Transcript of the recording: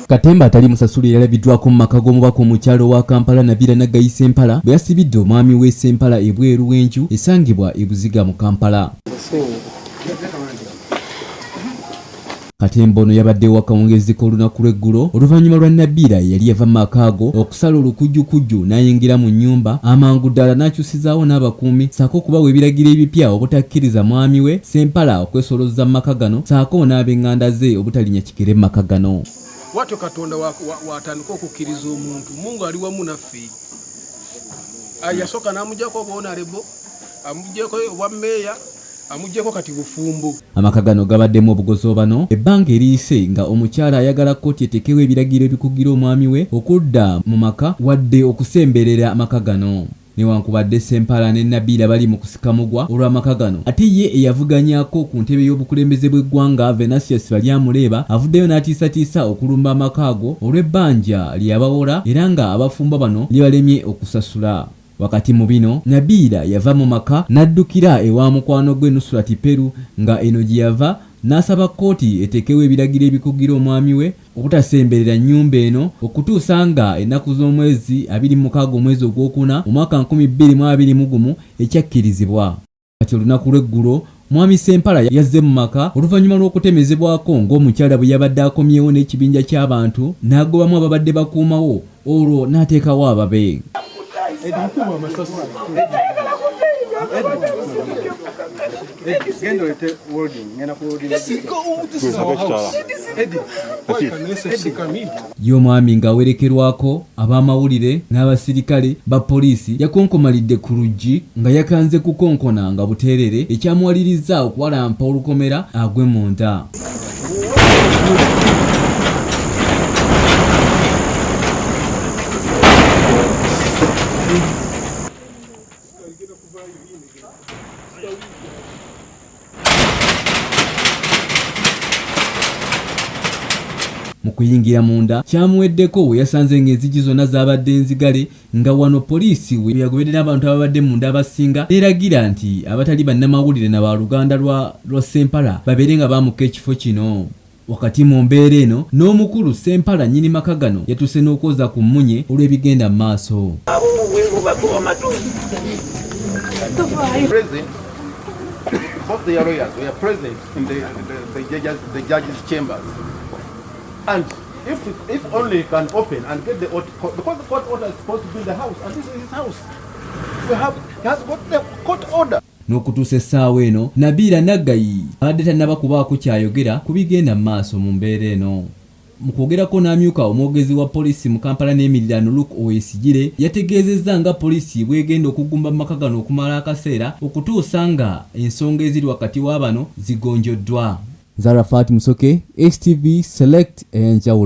Katemba atali musasuli yalabiddwako mu maka g'omubaka omukyalo wa Kampala Nabirah Naggayi Sempala bwe yasibidde omwami w'e Sempala ebweru w'enju esangibwa e Buziga mu Kampala. Katemba ono yabadde wakawungezi k'olunaku lw'eggulo oluvannyuma lwa Nabirah yali yava mu maka ago okusala olukujjukujju n'ayingira mu nnyumba amangu ddala n'akyusizaawo n'abakuumi saako okubawa ebiragiro ebipya obutakkiriza mwami we Sempala okwesolozza mu maka gano saako n'ab'eŋŋanda ze obutalinnya kikere mu maka gano. Watyo Katonda watandika okukkiriza omuntu Mungu ali wamu naffe. Yasooka n'amugyako obwonalebo amugyeko obwa mmeeya amugyeko kati bufumbo. Amaka gano gabaddemu obugozo bano ebbanga eriyise nga omukyala ayagala kkooti etekewo ebiragiro ebikugira omwami we okudda mu maka wadde okusemberera amaka gano. Newankubadde Sempala ne Nabirah bali mu kusikamugwa olw'amaka gano ate ye eyavuganyako ku ntebe y'obukulembeze bw'eggwanga Venantius Balyamuleeba avuddeyo n'atiisatiisa okulumba amaka ago olw'ebbanja lyabawola era nga abafumbo bano libalemye okusasula. Wakati mu bino Nabirah yava mu maka n'addukira ewa mukwano gwe Nusrat Peru nga eno gye yava n'asaba kkooti etekewo ebiragiro ebikugira omwami we obutasemberera nnyumba eno okutuusa nga ennaku z'omwezi 26 omwezi ogwokuna mu mwaka 2021 ekyakkirizibwa. Kati olunaku lw'eggulo mwami Sempala yazze mu maka oluvannyuma lw'okutemezebwako ng'omukyala bwe yabadde akomyewo n'ekibinja ky'abantu n'agobamu ababadde bakuumawo olwo n'ateekawo ababe. Y'omwami ng'awerekerwako ab'amawulire n'abasirikale ba poliisi yakonkomalidde ku luggi nga yakanze kukonkona nga buteerere ekyamuwalirizza okuwalampa olukomera agwe mu nda. Mu kuyingira munda kyamuweddeko we yasanze ng'enzigi zonna zaabadde enzigale nga wano poliisi we yagoberera abantu ababadde munda abasinga eragira nti abatali bannamawulire na baluganda lwa Sempala babeere nga baamuka ekifo kino. Wakati mu mbeera eno n'omukulu Sempala nnyini maka gano yatuuse n'okwoza ku mmunye olw'ebigenda mu maaso. Both the lawyers were present in the judge's chambers. And if only he can open and get the order, because the court order is supposed to be in the house, and this is his house. He has got the court order. N'okutuusa essaawa eno Nabirah Naggayi abadde tannaba kubaako kyayogera ku bigenda mu maaso mu mbeera eno. Mu kwogerako n'amyuka omwogezi wa poliisi mu Kampala n'emirirano Luke Oweyesigire yategeezezza nga poliisi bw'egenda okugumba mu maka gano okumala akaseera okutuusa nga ensonga eziri wakati w'abano zigonjoddwa. Zarafat Musoke, STV Select Enjawulo.